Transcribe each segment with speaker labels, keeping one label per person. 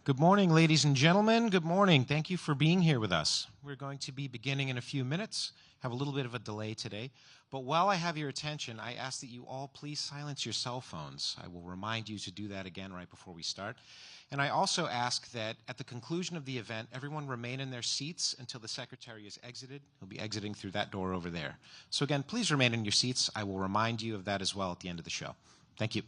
Speaker 1: Good morning, ladies and gentlemen. Good morning. Thank you for being here with us. We're going to be beginning in a few minutes. Have a little bit of a delay today. But while I have your attention, I ask that you all please silence your cell phones. I will remind you to do that again right before we start. And I also ask that at the conclusion of the event, everyone remain in their seats until the secretary is exited. He'll be exiting through that door over there. So again, please remain in your seats. I will remind you of that as well at the end of the show. Thank you.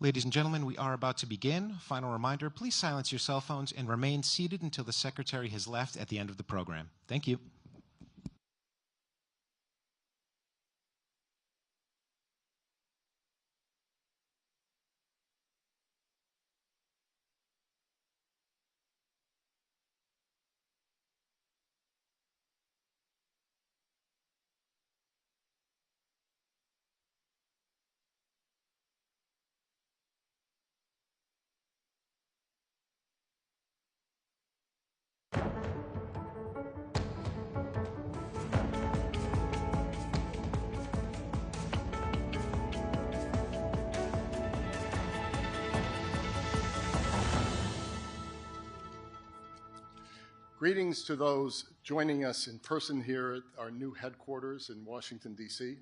Speaker 1: Ladies and gentlemen, we are about to begin. Final reminder, please silence your cell phones and remain seated until the Secretary has left at the end of the program. Thank you.
Speaker 2: Greetings to those joining us in person here at our new headquarters in Washington, D.C.,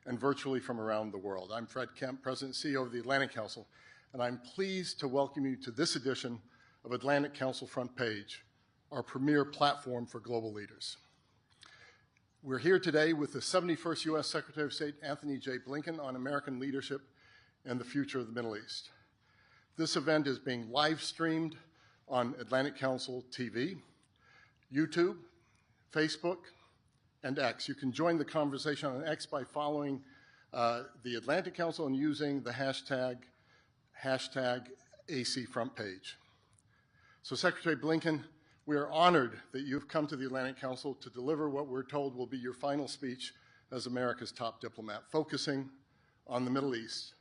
Speaker 2: and virtually from around the world. I'm Fred Kemp, President and CEO of the Atlantic Council, and I'm pleased to welcome you to this edition of Atlantic Council Front Page, our premier platform for global leaders. We're here today with the 71st U.S. Secretary of State Antony J. Blinken on American leadership and the future of the Middle East. This event is being live streamed on Atlantic Council TV, YouTube, Facebook, and X. You can join the conversation on X by following the Atlantic Council and using the hashtag AC Front Page. So Secretary Blinken, we are honored that you've come to the Atlantic Council to deliver what we're told will be your final speech as America's top diplomat, focusing on the Middle East,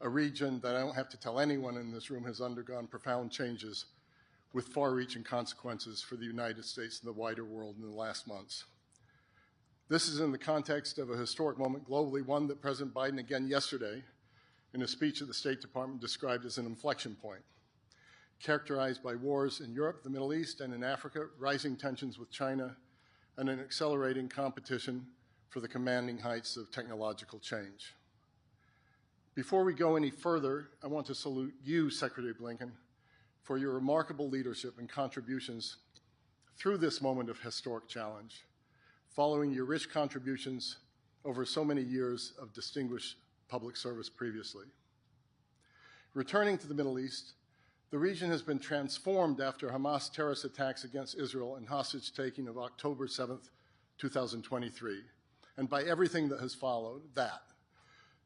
Speaker 2: a region that I don't have to tell anyone in this room has undergone profound changes with far-reaching consequences for the United States and the wider world in the last months. This is in the context of a historic moment globally, one that President Biden again yesterday, in a speech at the State Department, described as an inflection point, characterized by wars in Europe, the Middle East, and in Africa, rising tensions with China, and an accelerating competition for the commanding heights of technological change. Before we go any further, I want to salute you, Secretary Blinken, for your remarkable leadership and contributions through this moment of historic challenge, following your rich contributions over so many years of distinguished public service previously. Returning to the Middle East, the region has been transformed after Hamas terrorist attacks against Israel and hostage-taking of October 7th, 2023, and by everything that has followed that.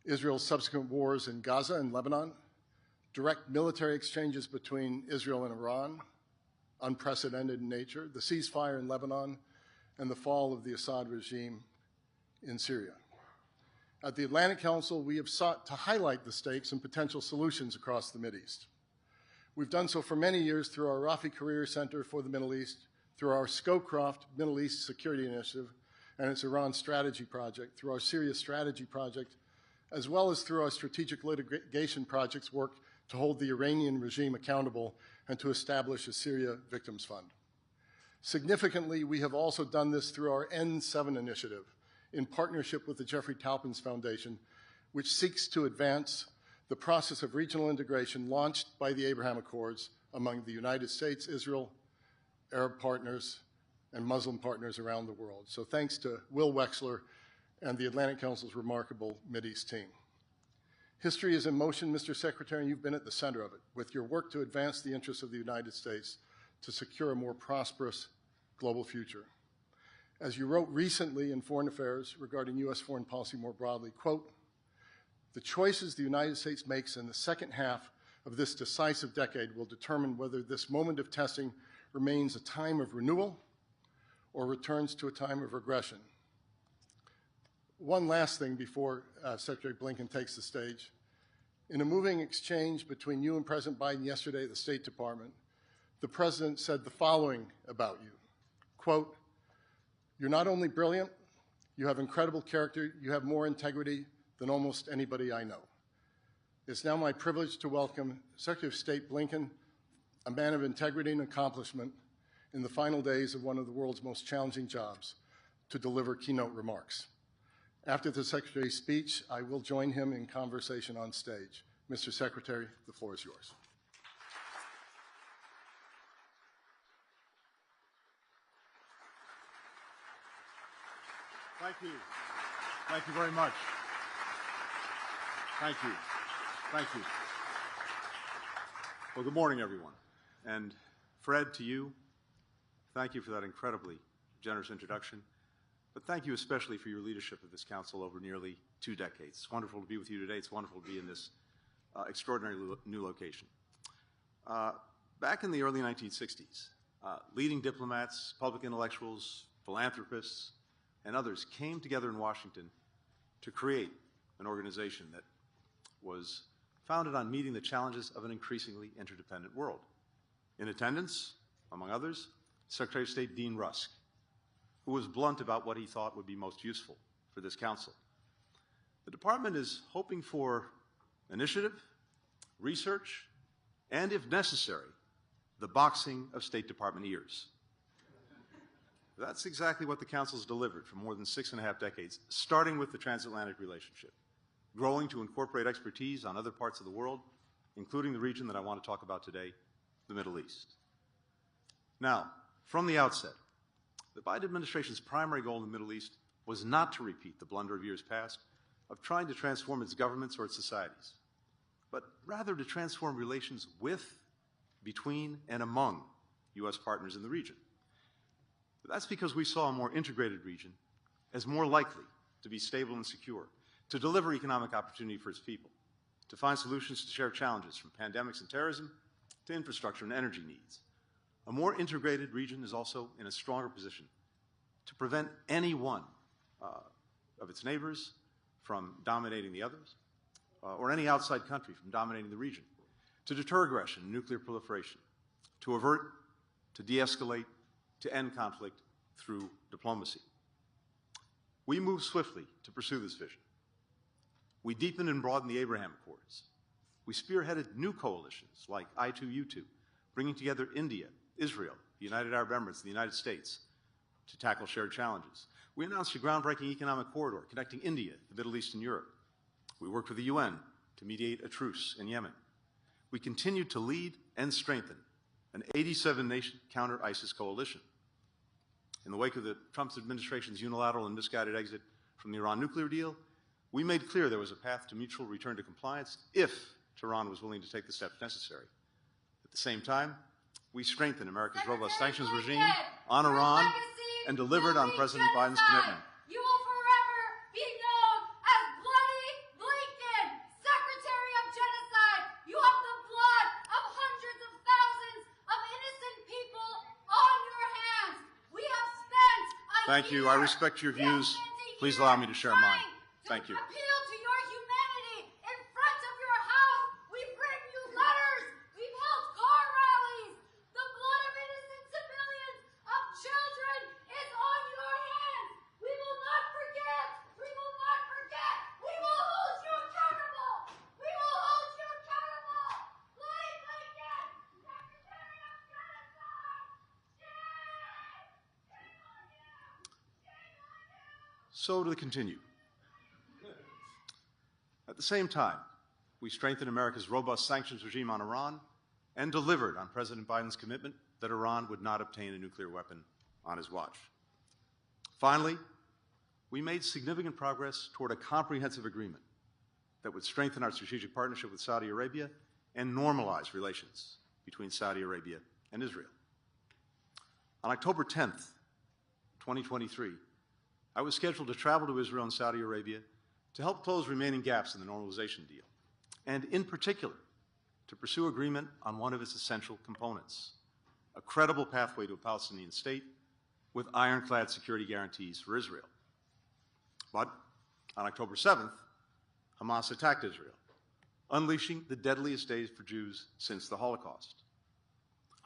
Speaker 2: Israel's subsequent wars in Gaza and Lebanon, direct military exchanges between Israel and Iran, unprecedented in nature, the ceasefire in Lebanon, and the fall of the Assad regime in Syria. At the Atlantic Council, we have sought to highlight the stakes and potential solutions across the Mideast. We've done so for many years through our Rafi Career Center for the Middle East, through our Scowcroft Middle East Security Initiative and its Iran Strategy Project, through our Syria Strategy Project, as well as through our strategic litigation projects work to hold the Iranian regime accountable and to establish a Syria Victims Fund. Significantly, we have also done this through our N7 initiative in partnership with the Jeffrey Taupins Foundation, which seeks to advance the process of regional integration launched by the Abraham Accords among the United States, Israel, Arab partners, and Muslim partners around the world. So thanks to Will Wexler and the Atlantic Council's remarkable Mideast team. History is in motion, Mr. Secretary, and you've been at the center of it, with your work to advance the interests of the United States to secure a more prosperous global future. As you wrote recently in Foreign Affairs regarding U.S. foreign policy more broadly, quote, "The choices the United States makes in the second half of this decisive decade will determine whether this moment of testing remains a time of renewal or returns to a time of regression." One last thing before Secretary Blinken takes the stage. In a moving exchange between you and President Biden yesterday at the State Department, the President said the following about you, quote, "You're not only brilliant, you have incredible character, you have more integrity than almost anybody I know. It's now my privilege to welcome Secretary of State Blinken, a man of integrity and accomplishment, in the final days of one of the world's most challenging jobs, to deliver keynote remarks. After the Secretary's speech, I will join him in conversation on stage. Mr. Secretary, the floor is yours.
Speaker 3: Thank you. Thank you very much. Thank you. Thank you. Well, good morning, everyone. And Fred, to you, thank you for that incredibly generous introduction. But thank you especially for your leadership of this council over nearly 2 decades. It's wonderful to be with you today. It's wonderful to be in this extraordinary new location. Back in the early 1960s, leading diplomats, public intellectuals, philanthropists, and others came together in Washington to create an organization that was founded on meeting the challenges of an increasingly interdependent world. In attendance, among others, Secretary of State Dean Rusk, who was blunt about what he thought would be most useful for this council. The department is hoping for initiative, research, and, if necessary, the boxing of State Department ears. That's exactly what the council has delivered for more than 6.5 decades, starting with the transatlantic relationship, growing to incorporate expertise on other parts of the world, including the region that I want to talk about today, the Middle East. Now, from the outset, the Biden administration's primary goal in the Middle East was not to repeat the blunder of years past of trying to transform its governments or its societies, but rather to transform relations with, between, and among U.S. partners in the region. That's because we saw a more integrated region as more likely to be stable and secure, to deliver economic opportunity for its people, to find solutions to shared challenges from pandemics and terrorism to infrastructure and energy needs. A more integrated region is also in a stronger position to prevent any one of its neighbors from dominating the others, or any outside country from dominating the region, to deter aggression and nuclear proliferation, to avert, to de-escalate, to end conflict through diplomacy. We moved swiftly to pursue this vision. We deepened and broadened the Abraham Accords. We spearheaded new coalitions like I2U2, bringing together India, Israel, the United Arab Emirates, and the United States to tackle shared challenges. We announced a groundbreaking economic corridor connecting India, the Middle East, and Europe. We worked with the UN to mediate a truce in Yemen. We continued to lead and strengthen an 87-nation counter-ISIS coalition. In the wake of the Trump administration's unilateral and misguided exit from the Iran nuclear deal, we made clear there was a path to mutual return to compliance if Tehran was willing to take the steps necessary. At the same time, we strengthened America's robust sanctions regime on Iran and delivered on President Biden's commitment.
Speaker 4: You will forever be known as Bloody Blinken, Secretary of Genocide. You have the blood of hundreds of thousands of innocent people on your hands. We have spent
Speaker 3: Thank you. I respect your views. Please allow me to share mine. Thank you.
Speaker 4: Appeal to your humanity in front of your house. We've written you letters. We've held car rallies. The blood of innocent civilians, of children, is on your hands. We will not forget. We will not forget. We will hold you accountable. We will hold you accountable. Bloody Blinken, Secretary of Genocide. Shame on you. Shame on you.
Speaker 3: So to continue. At the same time, we strengthened America's robust sanctions regime on Iran and delivered on President Biden's commitment that Iran would not obtain a nuclear weapon on his watch. Finally, we made significant progress toward a comprehensive agreement that would strengthen our strategic partnership with Saudi Arabia and normalize relations between Saudi Arabia and Israel. On October 10th, 2023, I was scheduled to travel to Israel and Saudi Arabia to help close remaining gaps in the normalization deal, and in particular, to pursue agreement on one of its essential components, a credible pathway to a Palestinian state with ironclad security guarantees for Israel. But on October 7th, Hamas attacked Israel, unleashing the deadliest days for Jews since the Holocaust.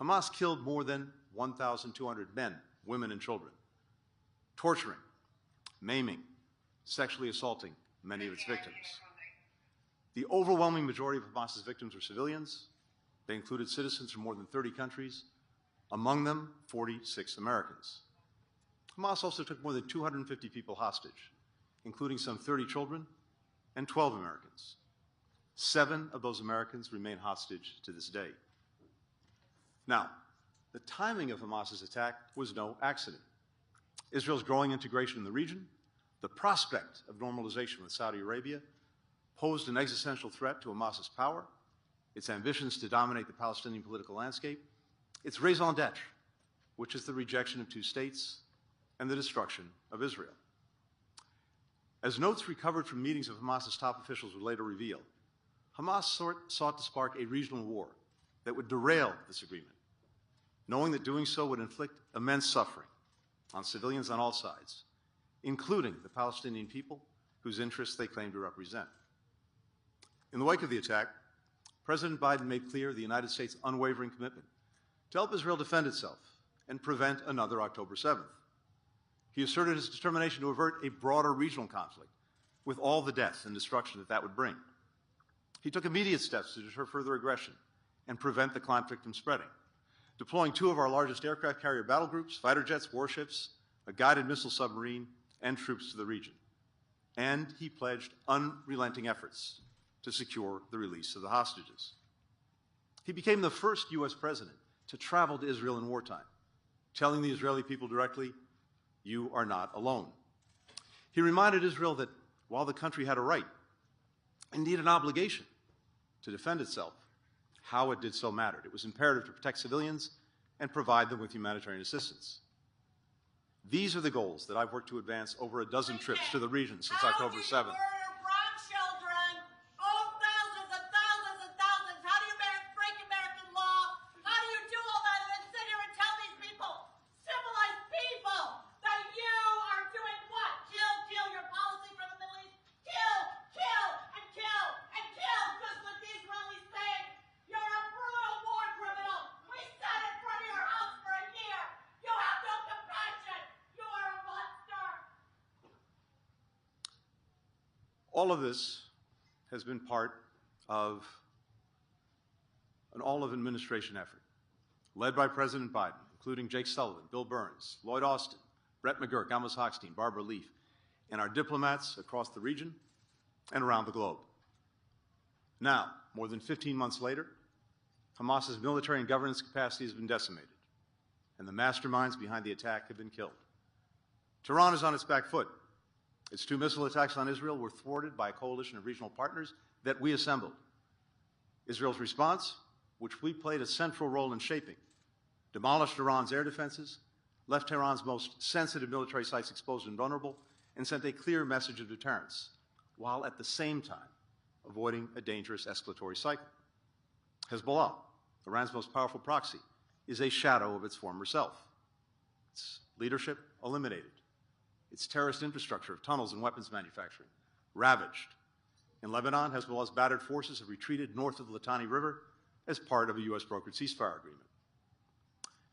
Speaker 3: Hamas killed more than 1,200 men, women, and children, torturing, maiming, sexually assaulting many of its victims. The overwhelming majority of Hamas's victims were civilians. They included citizens from more than 30 countries, among them 46 Americans. Hamas also took more than 250 people hostage, including some 30 children and 12 Americans. 7 of those Americans remain hostage to this day. Now, the timing of Hamas's attack was no accident. Israel's growing integration in the region, the prospect of normalization with Saudi Arabia, posed an existential threat to Hamas's power, its ambitions to dominate the Palestinian political landscape, its raison d'etre, which is the rejection of two states and the destruction of Israel. As notes recovered from meetings of Hamas's top officials would later reveal, Hamas sought to spark a regional war that would derail this agreement, knowing that doing so would inflict immense suffering on civilians on all sides, including the Palestinian people whose interests they claim to represent. In the wake of the attack, President Biden made clear the United States' unwavering commitment to help Israel defend itself and prevent another October 7th. He asserted his determination to avert a broader regional conflict with all the death and destruction that would bring. He took immediate steps to deter further aggression and prevent the conflict from spreading, deploying 2 of our largest aircraft carrier battle groups, fighter jets, warships, a guided missile submarine, and troops to the region. And he pledged unrelenting efforts to secure the release of the hostages. He became the first U.S. president to travel to Israel in wartime, telling the Israeli people directly, "You are not alone." He reminded Israel that while the country had a right, indeed an obligation, to defend itself, how it did so mattered. It was imperative to protect civilians and provide them with humanitarian assistance. These are the goals that I've worked to advance over a dozen trips to the region since October 7th. All of this has been part of an all-of-administration effort, led by President Biden, including Jake Sullivan, Bill Burns, Lloyd Austin, Brett McGurk, Amos Hochstein, Barbara Leaf, and our diplomats across the region and around the globe. Now, more than 15 months later, Hamas's military and governance capacity has been decimated, and the masterminds behind the attack have been killed. Tehran is on its back foot. Its 2 missile attacks on Israel were thwarted by a coalition of regional partners that we assembled. Israel's response, which we played a central role in shaping, demolished Iran's air defenses, left Tehran's most sensitive military sites exposed and vulnerable, and sent a clear message of deterrence, while at the same time avoiding a dangerous escalatory cycle. Hezbollah, Iran's most powerful proxy, is a shadow of its former self. Its leadership eliminated. Its terrorist infrastructure of tunnels and weapons manufacturing ravaged. In Lebanon, Hezbollah's battered forces have retreated north of the Litani River as part of a U.S.-brokered ceasefire agreement.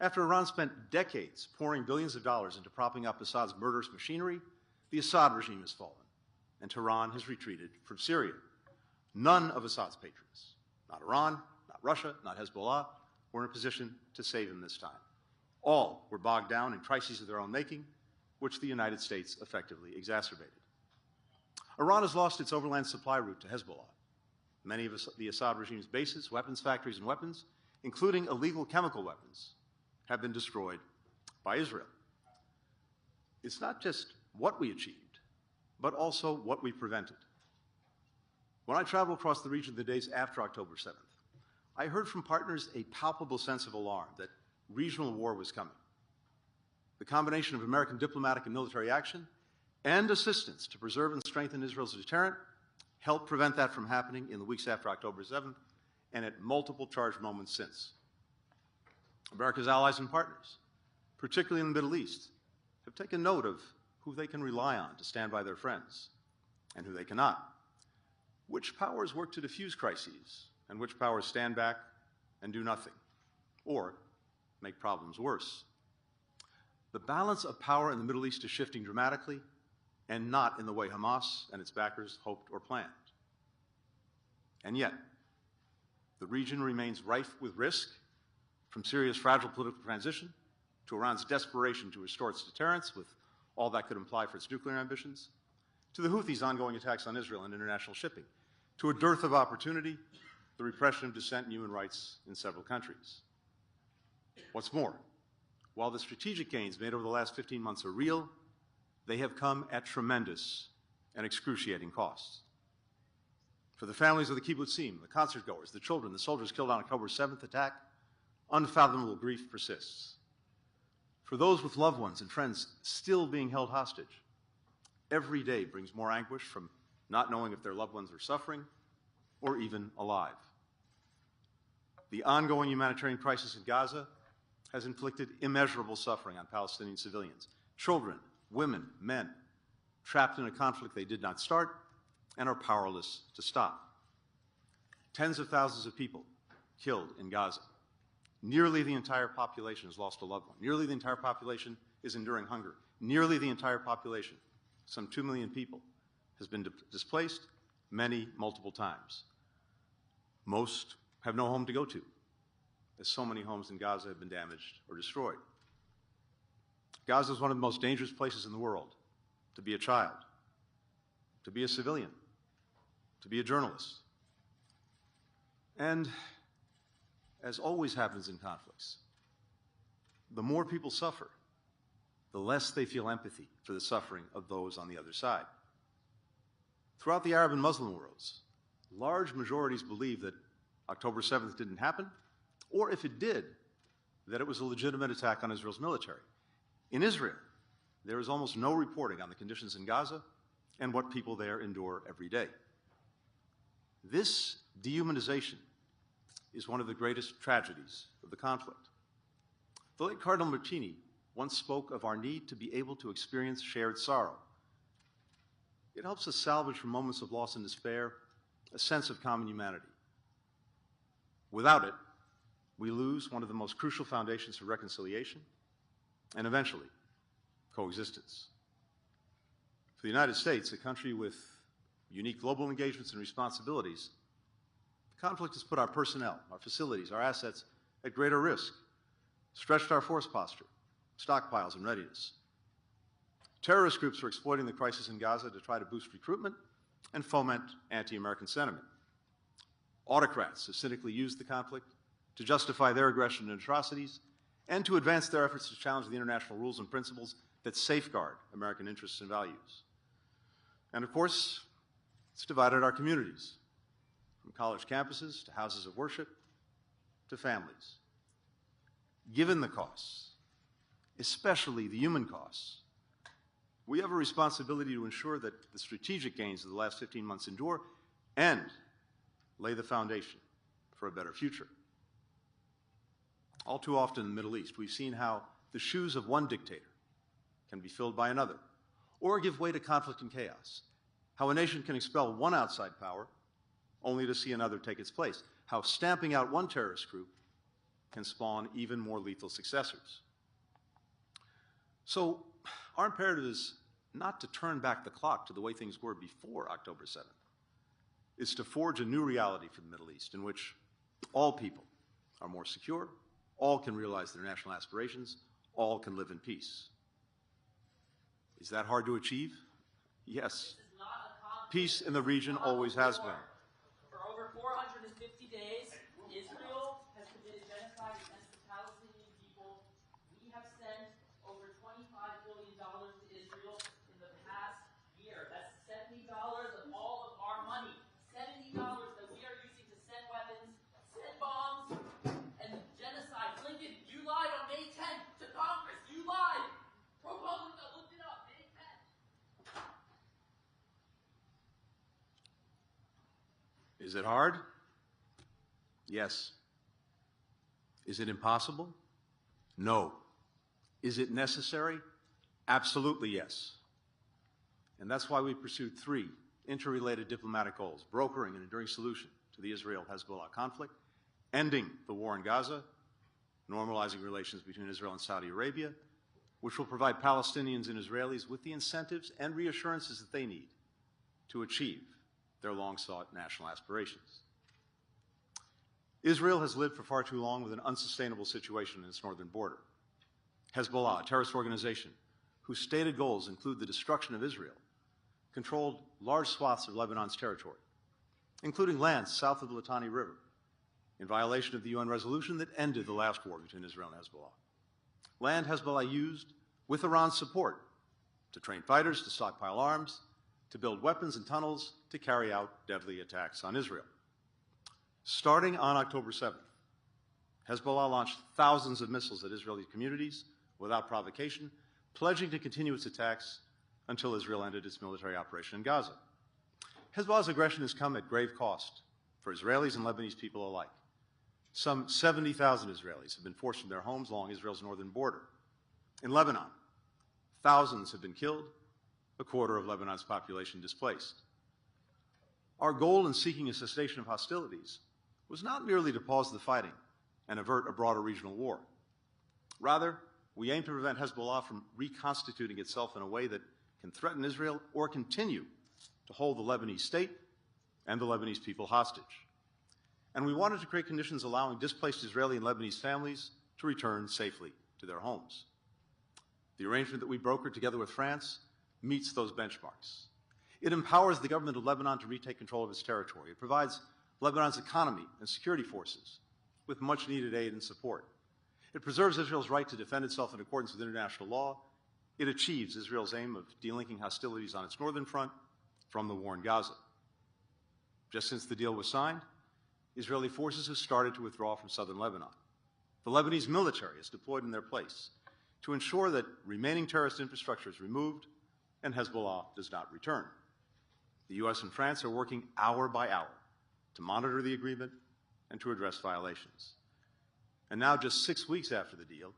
Speaker 3: After Iran spent decades pouring billions of dollars into propping up Assad's murderous machinery, the Assad regime has fallen, and Tehran has retreated from Syria. None of Assad's patrons, not Iran, not Russia, not Hezbollah, were in a position to save him this time. All were bogged down in crises of their own making, which the United States effectively exacerbated. Iran has lost its overland supply route to Hezbollah. Many of the Assad regime's bases, weapons factories, and weapons, including illegal chemical weapons, have been destroyed by Israel. It's not just what we achieved, but also what we prevented. When I traveled across the region the days after October 7th, I heard from partners a palpable sense of alarm that regional war was coming. The combination of American diplomatic and military action and assistance to preserve and strengthen Israel's deterrent helped prevent that from happening in the weeks after October 7th and at multiple charged moments since. America's allies and partners, particularly in the Middle East, have taken note of who they can rely on to stand by their friends and who they cannot. Which powers work to diffuse crises and which powers stand back and do nothing or make problems worse. The balance of power in the Middle East is shifting dramatically and not in the way Hamas and its backers hoped or planned. And yet, the region remains rife with risk, from Syria's fragile political transition to Iran's desperation to restore its deterrence with all that could imply for its nuclear ambitions, to the Houthis' ongoing attacks on Israel and international shipping, to a dearth of opportunity, the repression of dissent and human rights in several countries. What's more, while the strategic gains made over the last 15 months are real, they have come at tremendous and excruciating costs. For the families of the kibbutzim, the concert goers, the children, the soldiers killed on October 7th attack, unfathomable grief persists. For those with loved ones and friends still being held hostage, every day brings more anguish from not knowing if their loved ones are suffering or even alive. The ongoing humanitarian crisis in Gaza has inflicted immeasurable suffering on Palestinian civilians, children, women, men, trapped in a conflict they did not start and are powerless to stop. Tens of thousands of people killed in Gaza. Nearly the entire population has lost a loved one. Nearly the entire population is enduring hunger. Nearly the entire population, some 2 million people, has been displaced, many multiple times. Most have no home to go to, as so many homes in Gaza have been damaged or destroyed. Gaza is one of the most dangerous places in the world to be a child, to be a civilian, to be a journalist. And as always happens in conflicts, the more people suffer, the less they feel empathy for the suffering of those on the other side. Throughout the Arab and Muslim worlds, large majorities believe that October 7th didn't happen, or if it did, that it was a legitimate attack on Israel's military. In Israel, there is almost no reporting on the conditions in Gaza and what people there endure every day. This dehumanization is one of the greatest tragedies of the conflict. The late Cardinal Martini once spoke of our need to be able to experience shared sorrow. It helps us salvage from moments of loss and despair a sense of common humanity. Without it, we lose one of the most crucial foundations for reconciliation and eventually coexistence. For the United States, a country with unique global engagements and responsibilities, the conflict has put our personnel, our facilities, our assets at greater risk, stretched our force posture, stockpiles, and readiness. Terrorist groups are exploiting the crisis in Gaza to try to boost recruitment and foment anti-American sentiment. Autocrats have cynically used the conflict to justify their aggression and atrocities and to advance their efforts to challenge the international rules and principles that safeguard American interests and values. And of course, it's divided our communities, from college campuses to houses of worship to families. Given the costs, especially the human costs, we have a responsibility to ensure that the strategic gains of the last 15 months endure and lay the foundation for a better future. All too often in the Middle East, we've seen how the shoes of one dictator can be filled by another, or give way to conflict and chaos. How a nation can expel one outside power only to see another take its place. How stamping out one terrorist group can spawn even more lethal successors. So our imperative is not to turn back the clock to the way things were before October 7th. It's to forge a new reality for the Middle East in which all people are more secure, all can realize their national aspirations, all can live in peace. Is that hard to achieve? Yes. Peace in the region always has been.
Speaker 5: For over 450 days, Israel has committed genocide against the Palestinian people. We have sent over $25 billion to Israel in the past year. That's $70 of all of our money. $70 that we are using to send weapons, send bombs, and genocide. Blinken, you lied on May 10th to Congress. You lied. ProPublica looked it up. May 10th.
Speaker 3: Is it hard? Yes. Is it impossible? No. Is it necessary? Absolutely yes. And that's why we pursued three interrelated diplomatic goals: brokering an enduring solution to the Israel-Hezbollah conflict, ending the war in Gaza, normalizing relations between Israel and Saudi Arabia, which will provide Palestinians and Israelis with the incentives and reassurances that they need to achieve their long-sought national aspirations. Israel has lived for far too long with an unsustainable situation in its northern border. Hezbollah, a terrorist organization whose stated goals include the destruction of Israel, controlled large swaths of Lebanon's territory, including lands south of the Litani River, in violation of the UN resolution that ended the last war between Israel and Hezbollah. Land Hezbollah used, with Iran's support, to train fighters, to stockpile arms, to build weapons and tunnels to carry out deadly attacks on Israel. Starting on October 7th, Hezbollah launched thousands of missiles at Israeli communities without provocation, pledging to continue its attacks until Israel ended its military operation in Gaza. Hezbollah's aggression has come at grave cost for Israelis and Lebanese people alike. Some 70,000 Israelis have been forced from their homes along Israel's northern border. In Lebanon, thousands have been killed, a quarter of Lebanon's population displaced. Our goal in seeking a cessation of hostilities was not merely to pause the fighting and avert a broader regional war. Rather, we aim to prevent Hezbollah from reconstituting itself in a way that can threaten Israel or continue to hold the Lebanese state and the Lebanese people hostage. And we wanted to create conditions allowing displaced Israeli and Lebanese families to return safely to their homes. The arrangement that we brokered together with France meets those benchmarks. It empowers the government of Lebanon to retake control of its territory. It provides Lebanon's economy and security forces with much-needed aid and support. It preserves Israel's right to defend itself in accordance with international law. It achieves Israel's aim of delinking hostilities on its northern front from the war in Gaza. Just since the deal was signed, Israeli forces have started to withdraw from southern Lebanon. The Lebanese military is deployed in their place to ensure that remaining terrorist infrastructure is removed and Hezbollah does not return. The U.S. and France are working hour by hour to monitor the agreement and to address violations. And now, just 6 weeks after the deal,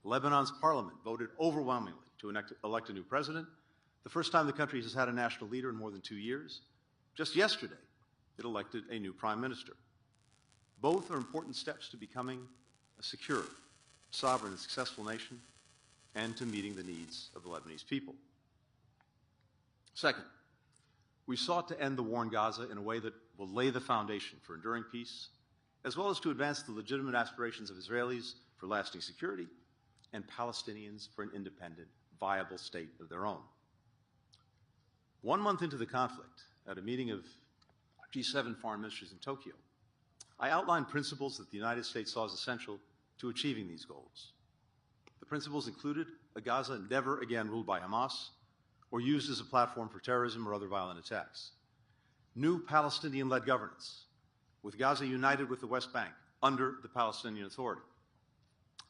Speaker 3: Lebanon's parliament voted overwhelmingly to elect a new president, the first time the country has had a national leader in more than 2 years. Just yesterday, it elected a new prime minister. Both are important steps to becoming a secure, sovereign, and successful nation, and to meeting the needs of the Lebanese people. Second, we sought to end the war in Gaza in a way that will lay the foundation for enduring peace, as well as to advance the legitimate aspirations of Israelis for lasting security and Palestinians for an independent, viable state of their own. 1 month into the conflict, at a meeting of G7 foreign ministers in Tokyo, I outlined principles that the United States saw as essential to achieving these goals. The principles included a Gaza never again ruled by Hamas or used as a platform for terrorism or other violent attacks. New Palestinian-led governance, with Gaza united with the West Bank under the Palestinian Authority.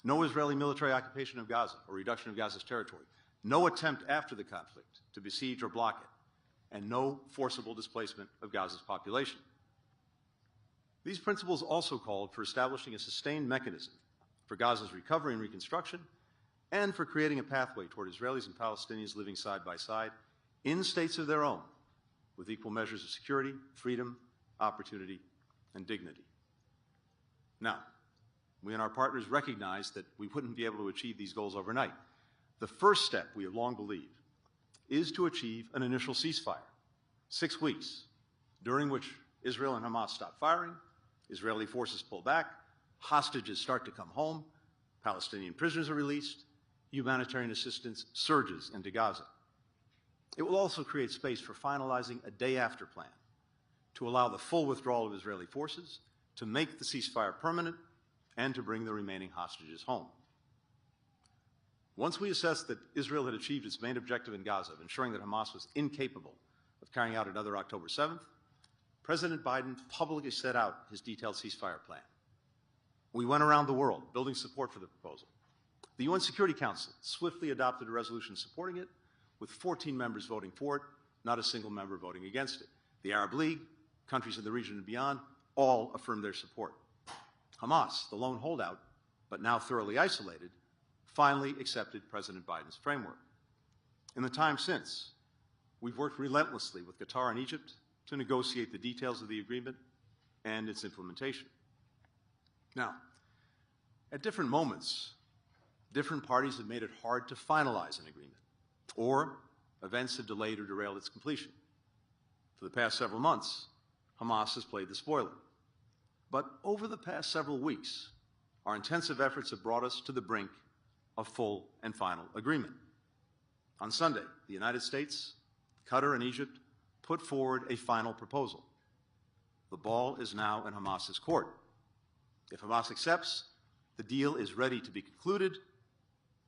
Speaker 3: No Israeli military occupation of Gaza or reduction of Gaza's territory. No attempt after the conflict to besiege or block it. And no forcible displacement of Gaza's population. These principles also called for establishing a sustained mechanism for Gaza's recovery and reconstruction, and for creating a pathway toward Israelis and Palestinians living side by side in states of their own, with equal measures of security, freedom, opportunity, and dignity. Now, we and our partners recognize that we wouldn't be able to achieve these goals overnight. The first step, we have long believed, is to achieve an initial ceasefire, 6 weeks, during which Israel and Hamas stop firing, Israeli forces pull back, hostages start to come home, Palestinian prisoners are released, humanitarian assistance surges into Gaza. It will also create space for finalizing a day-after plan to allow the full withdrawal of Israeli forces, to make the ceasefire permanent, and to bring the remaining hostages home. Once we assessed that Israel had achieved its main objective in Gaza of ensuring that Hamas was incapable of carrying out another October 7th, President Biden publicly set out his detailed ceasefire plan. We went around the world building support for the proposal. The UN Security Council swiftly adopted a resolution supporting it, with 14 members voting for it, not a single member voting against it. The Arab League, countries in the region and beyond, all affirmed their support. Hamas, the lone holdout, but now thoroughly isolated, finally accepted President Biden's framework. In the time since, we've worked relentlessly with Qatar and Egypt to negotiate the details of the agreement and its implementation. Now, at different moments, different parties have made it hard to finalize an agreement, or events have delayed or derailed its completion. For the past several months, Hamas has played the spoiler. But over the past several weeks, our intensive efforts have brought us to the brink of full and final agreement. On Sunday, the United States, Qatar, and Egypt put forward a final proposal. The ball is now in Hamas's court. If Hamas accepts, the deal is ready to be concluded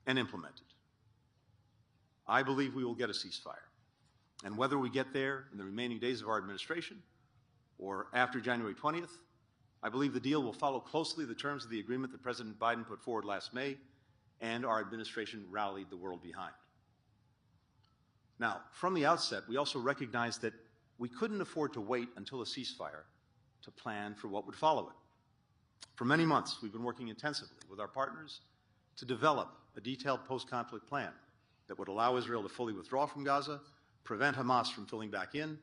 Speaker 3: and implemented. I believe we will get a ceasefire, And whether we get there in the remaining days of our administration or after January 20th, I believe the deal will follow closely the terms of the agreement that President Biden put forward last May and our administration rallied the world behind. Now, from the outset, we also recognized that we couldn't afford to wait until a ceasefire to plan for what would follow it. For many months, we've been working intensively with our partners to develop a detailed post-conflict plan that would allow Israel to fully withdraw from Gaza, prevent Hamas from filling back in,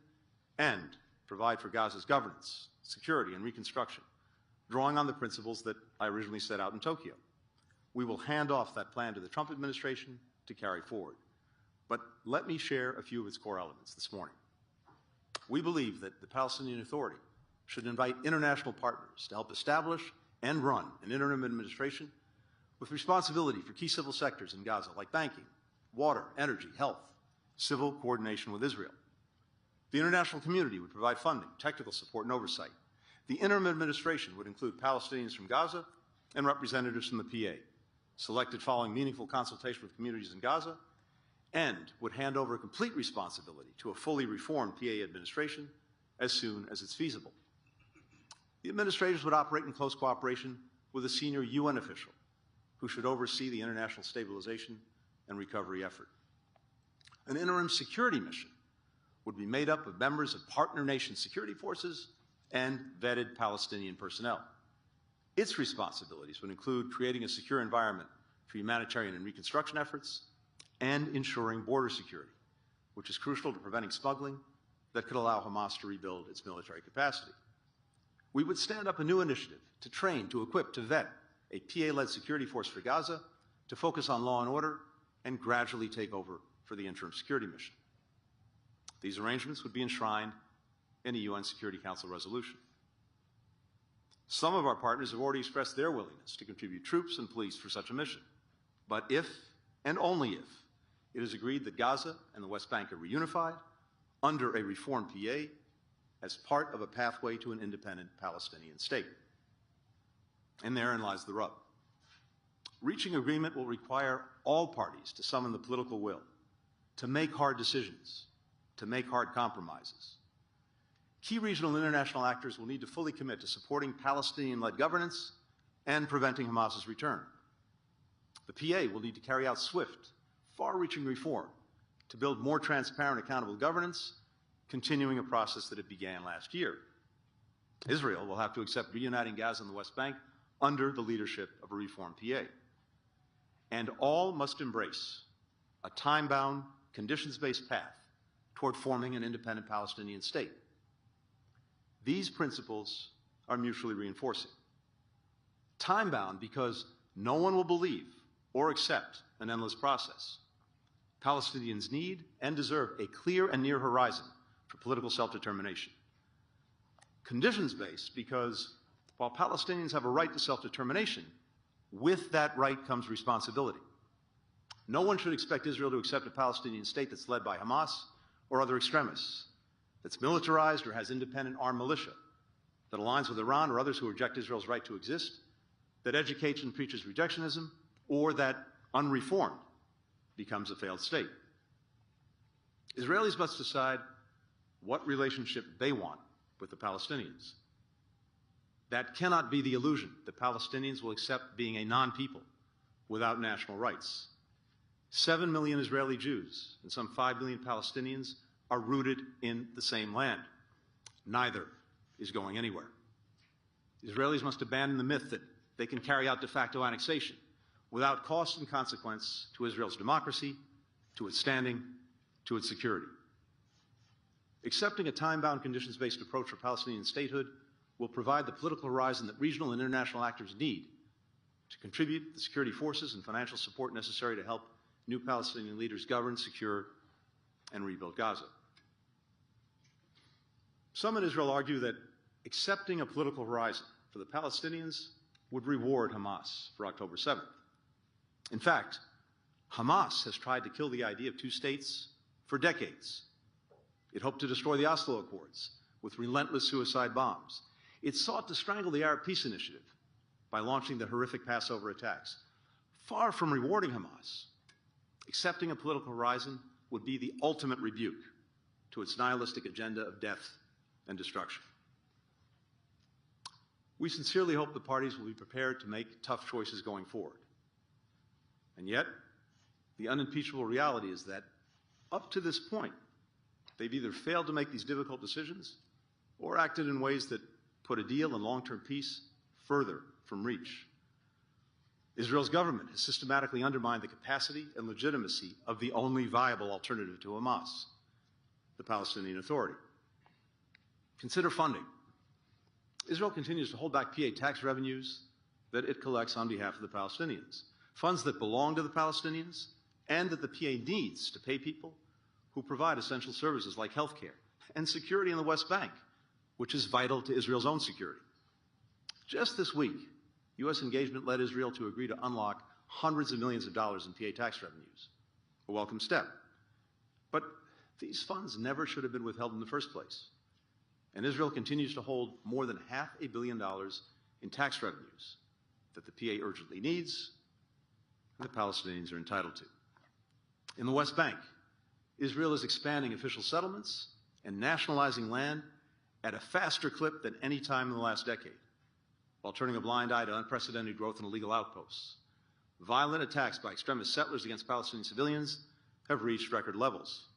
Speaker 3: and provide for Gaza's governance, security, and reconstruction, drawing on the principles that I originally set out in Tokyo. We will hand off that plan to the Trump administration to carry forward. But let me share a few of its core elements this morning. We believe that the Palestinian Authority should invite international partners to help establish and run an interim administration with responsibility for key civil sectors in Gaza like banking, water, energy, health, civil coordination with Israel. The international community would provide funding, technical support, and oversight. The interim administration would include Palestinians from Gaza and representatives from the PA, selected following meaningful consultation with communities in Gaza, and would hand over complete responsibility to a fully reformed PA administration as soon as it's feasible. The administrators would operate in close cooperation with a senior UN official who should oversee the international stabilization and recovery effort. An interim security mission would be made up of members of partner nation security forces and vetted Palestinian personnel. Its responsibilities would include creating a secure environment for humanitarian and reconstruction efforts and ensuring border security, which is crucial to preventing smuggling that could allow Hamas to rebuild its military capacity. We would stand up a new initiative to train, to equip, to vet a PA-led security force for Gaza to focus on law and order and gradually take over for the interim security mission. These arrangements would be enshrined in a UN Security Council resolution. Some of our partners have already expressed their willingness to contribute troops and police for such a mission. But if, and only if, it is agreed that Gaza and the West Bank are reunified under a reformed PA as part of a pathway to an independent Palestinian state. And therein lies the rub. Reaching agreement will require all parties to summon the political will, to make hard decisions, to make hard compromises. Key regional and international actors will need to fully commit to supporting Palestinian-led governance and preventing Hamas's return. The PA will need to carry out swift, far-reaching reform to build more transparent, accountable governance, continuing a process that it began last year. Israel will have to accept reuniting Gaza and the West Bank under the leadership of a reformed PA. And all must embrace a time-bound, conditions-based path toward forming an independent Palestinian state. These principles are mutually reinforcing. Time-bound because no one will believe or accept an endless process. Palestinians need and deserve a clear and near horizon for political self-determination. Conditions-based because while Palestinians have a right to self-determination, with that right comes responsibility. No one should expect Israel to accept a Palestinian state that's led by Hamas or other extremists, that's militarized or has independent armed militia, that aligns with Iran or others who reject Israel's right to exist, that educates and preaches rejectionism, or that, unreformed, becomes a failed state. Israelis must decide what relationship they want with the Palestinians. That cannot be the illusion that Palestinians will accept being a non-people without national rights. 7 million Israeli Jews and some 5 million Palestinians are rooted in the same land. Neither is going anywhere. Israelis must abandon the myth that they can carry out de facto annexation without cost and consequence to Israel's democracy, to its standing, to its security. Accepting a time-bound, conditions-based approach for Palestinian statehood will provide the political horizon that regional and international actors need to contribute the security forces and financial support necessary to help new Palestinian leaders govern, secure, and rebuild Gaza. Some in Israel argue that accepting a political horizon for the Palestinians would reward Hamas for October 7th. In fact, Hamas has tried to kill the idea of two states for decades. It hoped to destroy the Oslo Accords with relentless suicide bombs. It sought to strangle the Arab Peace Initiative by launching the horrific Passover attacks. Far from rewarding Hamas, accepting a political horizon would be the ultimate rebuke to its nihilistic agenda of death and destruction. We sincerely hope the parties will be prepared to make tough choices going forward. And yet, the unimpeachable reality is that up to this point, they've either failed to make these difficult decisions or acted in ways that put a deal and long-term peace further from reach. Israel's government has systematically undermined the capacity and legitimacy of the only viable alternative to Hamas, the Palestinian Authority. Consider funding. Israel continues to hold back PA tax revenues that it collects on behalf of the Palestinians, funds that belong to the Palestinians and that the PA needs to pay people who provide essential services like health care and security in the West Bank, which is vital to Israel's own security. Just this week, U.S. engagement led Israel to agree to unlock hundreds of millions of dollars in PA tax revenues, a welcome step. But these funds never should have been withheld in the first place. And Israel continues to hold more than $500 million in tax revenues that the PA urgently needs and the Palestinians are entitled to. In the West Bank, Israel is expanding official settlements and nationalizing land at a faster clip than any time in the last decade, while turning a blind eye to unprecedented growth in illegal outposts. Violent attacks by extremist settlers against Palestinian civilians have reached record levels.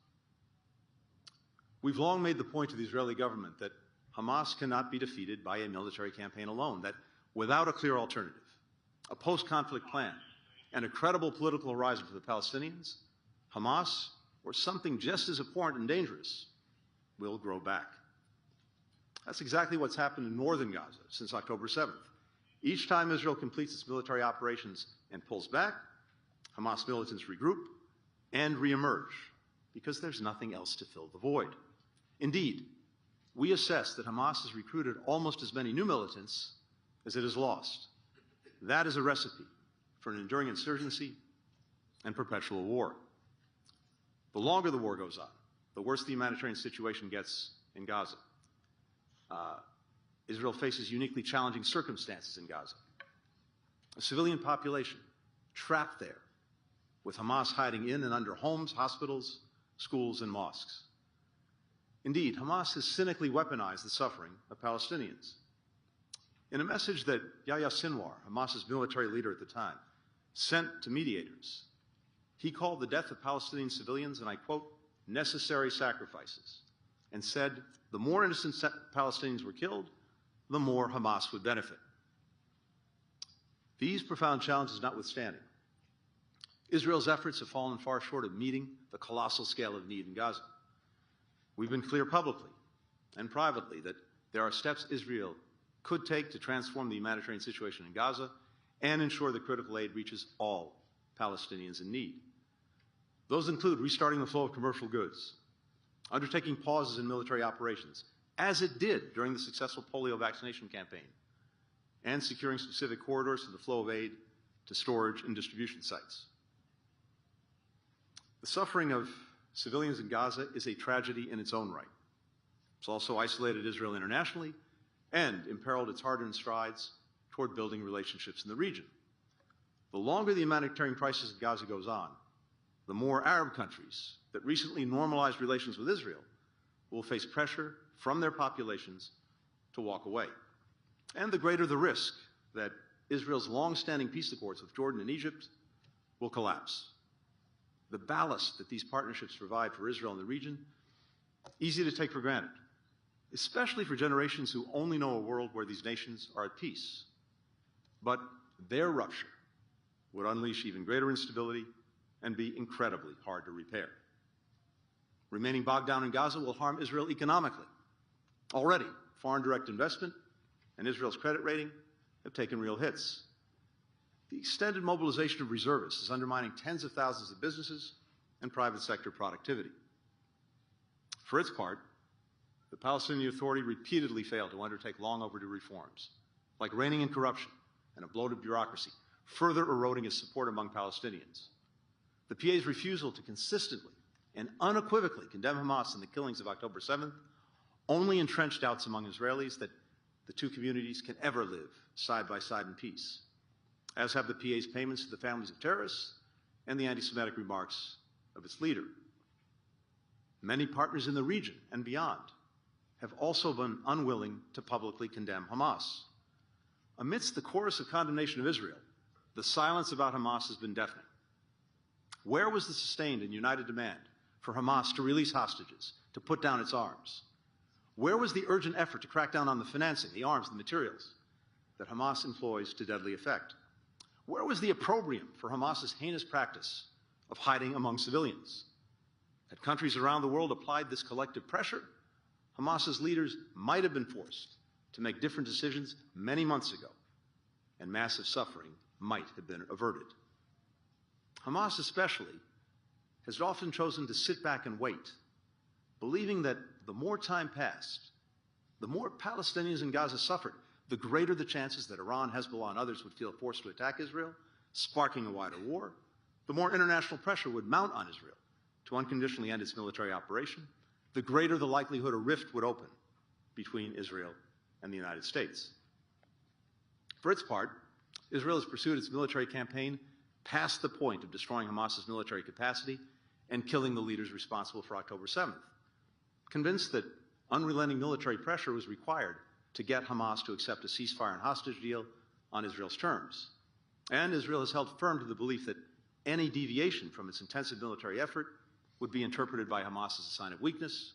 Speaker 3: We've long made the point to the Israeli government that Hamas cannot be defeated by a military campaign alone, that without a clear alternative, a post-conflict plan, and a credible political horizon for the Palestinians, Hamas, or something just as abhorrent and dangerous, will grow back. That's exactly what's happened in northern Gaza since October 7th. Each time Israel completes its military operations and pulls back, Hamas militants regroup and reemerge because there's nothing else to fill the void. Indeed, we assess that Hamas has recruited almost as many new militants as it has lost. That is a recipe for an enduring insurgency and perpetual war. The longer the war goes on, the worse the humanitarian situation gets in Gaza. Israel faces uniquely challenging circumstances in Gaza. A civilian population trapped there, with Hamas hiding in and under homes, hospitals, schools, and mosques. Indeed, Hamas has cynically weaponized the suffering of Palestinians. In a message that Yahya Sinwar, Hamas's military leader at the time, sent to mediators, he called the death of Palestinian civilians, and I quote, necessary sacrifices, and said the more innocent Palestinians were killed, the more Hamas would benefit. These profound challenges notwithstanding, Israel's efforts have fallen far short of meeting the colossal scale of need in Gaza. We've been clear publicly and privately that there are steps Israel could take to transform the humanitarian situation in Gaza and ensure that critical aid reaches all Palestinians in need. Those include restarting the flow of commercial goods, undertaking pauses in military operations, as it did during the successful polio vaccination campaign, and securing specific corridors for the flow of aid to storage and distribution sites. The suffering of civilians in Gaza is a tragedy in its own right. It's also isolated Israel internationally and imperiled its hard-earned strides toward building relationships in the region. The longer the humanitarian crisis in Gaza goes on, the more Arab countries that recently normalized relations with Israel will face pressure from their populations to walk away. And the greater the risk that Israel's long-standing peace accords with Jordan and Egypt will collapse. The ballast that these partnerships provide for Israel in the region, easy to take for granted, especially for generations who only know a world where these nations are at peace. But their rupture would unleash even greater instability and be incredibly hard to repair. Remaining bogged down in Gaza will harm Israel economically. Already, foreign direct investment and Israel's credit rating have taken real hits. The extended mobilization of reservists is undermining tens of thousands of businesses and private sector productivity. For its part, the Palestinian Authority repeatedly failed to undertake long overdue reforms, like reining in corruption and a bloated bureaucracy, further eroding its support among Palestinians. The PA's refusal to consistently and unequivocally condemn Hamas in the killings of October 7th only entrenched doubts among Israelis that the two communities can ever live side by side in peace, as have the PA's payments to the families of terrorists and the anti-Semitic remarks of its leader. Many partners in the region and beyond have also been unwilling to publicly condemn Hamas. Amidst the chorus of condemnation of Israel, the silence about Hamas has been deafening. Where was the sustained and united demand for Hamas to release hostages, to put down its arms? Where was the urgent effort to crack down on the financing, the arms, the materials that Hamas employs to deadly effect? Where was the opprobrium for Hamas's heinous practice of hiding among civilians? Had countries around the world applied this collective pressure, Hamas's leaders might have been forced to make different decisions many months ago, and massive suffering might have been averted. Hamas especially has often chosen to sit back and wait, believing that the more time passed, the more Palestinians in Gaza suffered, the greater the chances that Iran, Hezbollah, and others would feel forced to attack Israel, sparking a wider war, the more international pressure would mount on Israel to unconditionally end its military operation, the greater the likelihood a rift would open between Israel and the United States. For its part, Israel has pursued its military campaign past the point of destroying Hamas's military capacity and killing the leaders responsible for October 7th, convinced that unrelenting military pressure was required to get Hamas to accept a ceasefire and hostage deal on Israel's terms. And Israel has held firm to the belief that any deviation from its intensive military effort would be interpreted by Hamas as a sign of weakness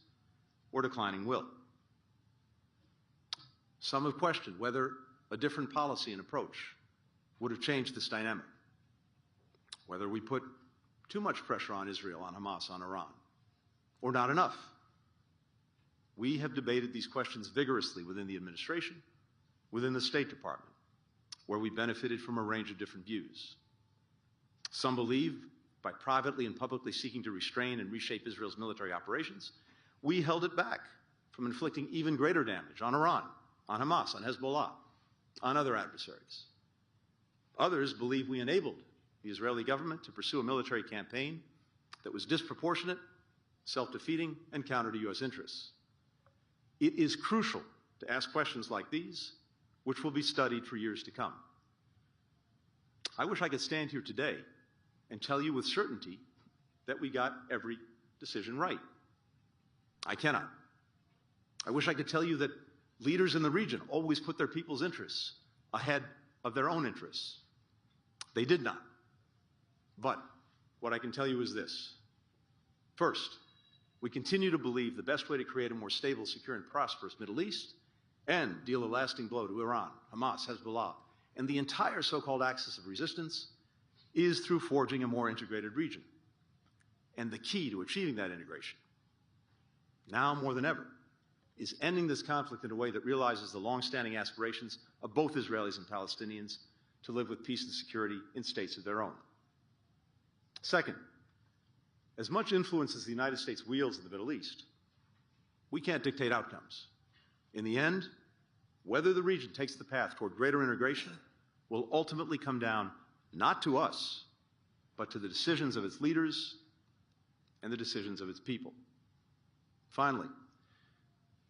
Speaker 3: or declining will. Some have questioned whether a different policy and approach would have changed this dynamic, whether we put too much pressure on Israel, on Hamas, on Iran, or not enough. We have debated these questions vigorously within the administration, within the State Department, where we benefited from a range of different views. Some believe, by privately and publicly seeking to restrain and reshape Israel's military operations, we held it back from inflicting even greater damage on Iran, on Hamas, on Hezbollah, on other adversaries. Others believe we enabled the Israeli government to pursue a military campaign that was disproportionate, self-defeating, and counter to U.S. interests. It is crucial to ask questions like these, which will be studied for years to come. I wish I could stand here today and tell you with certainty that we got every decision right. I cannot. I wish I could tell you that leaders in the region always put their people's interests ahead of their own interests. They did not. But what I can tell you is this. First, we continue to believe the best way to create a more stable, secure, and prosperous Middle East and deal a lasting blow to Iran, Hamas, Hezbollah, and the entire so-called axis of resistance is through forging a more integrated region. And the key to achieving that integration, now more than ever, is ending this conflict in a way that realizes the long-standing aspirations of both Israelis and Palestinians to live with peace and security in states of their own. Second, as much influence as the United States wields in the Middle East, we can't dictate outcomes. In the end, whether the region takes the path toward greater integration will ultimately come down not to us, but to the decisions of its leaders and the decisions of its people. Finally,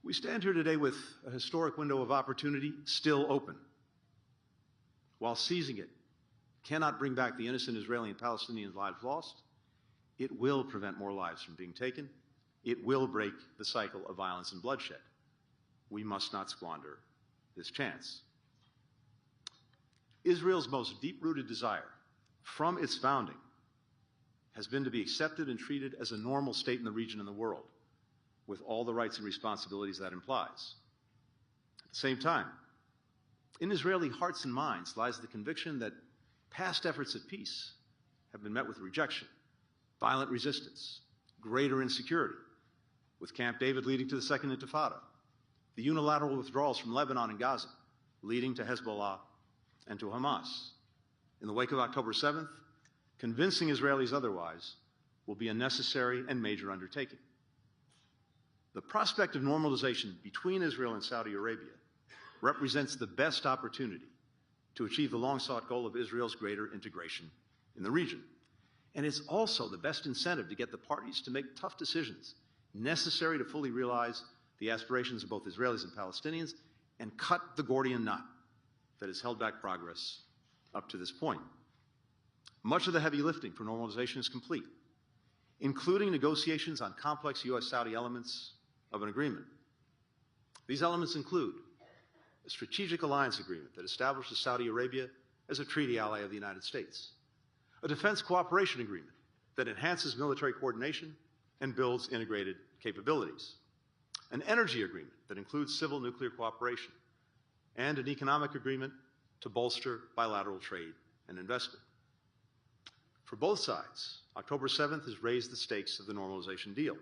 Speaker 3: we stand here today with a historic window of opportunity still open. While seizing it cannot bring back the innocent Israeli and Palestinian lives lost, it will prevent more lives from being taken. It will break the cycle of violence and bloodshed. We must not squander this chance. Israel's most deep-rooted desire from its founding has been to be accepted and treated as a normal state in the region and the world, with all the rights and responsibilities that implies. At the same time, in Israeli hearts and minds lies the conviction that past efforts at peace have been met with rejection, violent resistance, greater insecurity, with Camp David leading to the Second Intifada, the unilateral withdrawals from Lebanon and Gaza, leading to Hezbollah and to Hamas. In the wake of October 7th, convincing Israelis otherwise will be a necessary and major undertaking. The prospect of normalization between Israel and Saudi Arabia represents the best opportunity to achieve the long-sought goal of Israel's greater integration in the region. And it's also the best incentive to get the parties to make tough decisions necessary to fully realize the aspirations of both Israelis and Palestinians and cut the Gordian knot that has held back progress up to this point. Much of the heavy lifting for normalization is complete. including negotiations on complex U.S.-Saudi elements of an agreement. These elements include a strategic alliance agreement that establishes Saudi Arabia as a treaty ally of the United States, a defense cooperation agreement that enhances military coordination and builds integrated capabilities, an energy agreement that includes civil nuclear cooperation, and an economic agreement to bolster bilateral trade and investment. For both sides, October 7th has raised the stakes of the normalization deal.